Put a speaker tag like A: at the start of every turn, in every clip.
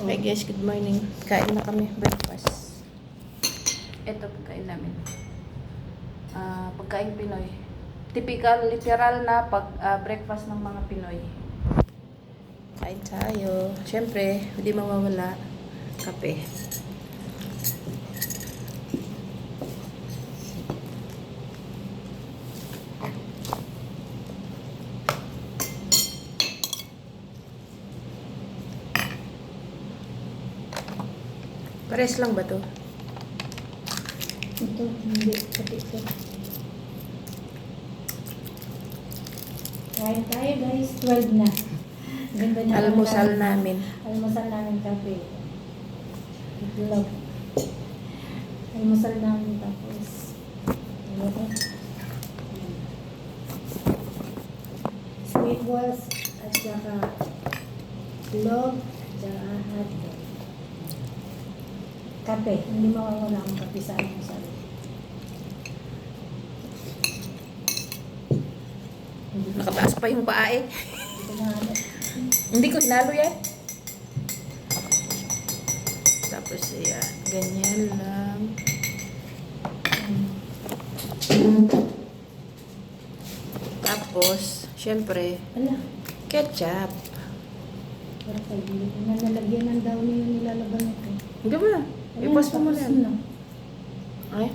A: Hi guys, good morning. Kain na kami, breakfast. Ito pagkain namin. Pagkain Pinoy. Typical, literal na breakfast ng mga Pinoy. Kain tayo. Siyempre, hindi mawawala kape. Pares lang ba to?
B: Ito, hindi. Pati ito. Kain tayo guys. 12 na. Ganda niya.
A: Almusal namin.
B: Almusal namin kape. Itlog. Almusal namin tapos. Ano to? Sweet balls at saka itlog at saka hotdog. Kape. Hindi mawawala ang kape sa almusal.
A: Nakataas pa yung paa eh.
B: Ito na ano.
A: Hindi ko hinalo yan. Tapos yan, ganyan lang. Tapos, syempre,
B: Ala.
A: ketchup.
B: Para kayo. Nalagyan ng daw niyo yung nilalaban ito.
A: Hindi mo na. Ipas mo na yan.
B: Na.
A: Ay?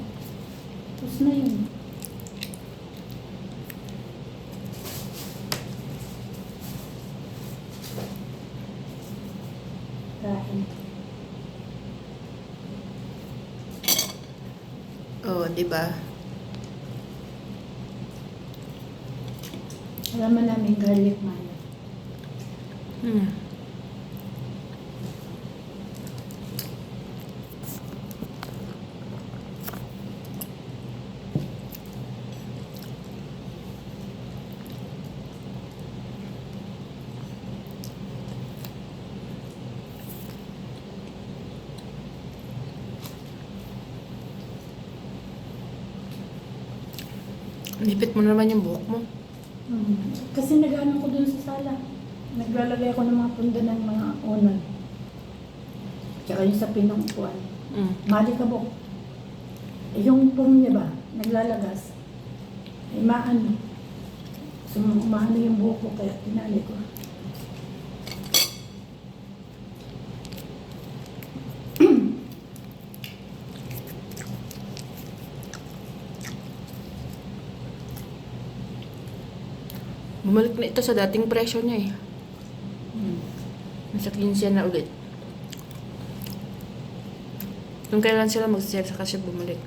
B: Tapos na yun. Kain.
A: Oo, di ba?
B: Alam mo namin garlic mayo.
A: Hmm. Lipit mo naman yung buhok mo.
B: Kasi nag-ano ko dun sa sala. Naglalagay ako ng mga punda ng mga unan. Tsaka yung sa pinangkuan.
A: Mm.
B: Malikabok. Yung pum niya ba, naglalagas. Ay maano. So, maano yung buhok ko kaya tinali ko.
A: Bumalik na ito sa dating presyo niya eh. Nasa 15 na ulit. Nung kailan sila mag-sale, saka siya bumalik.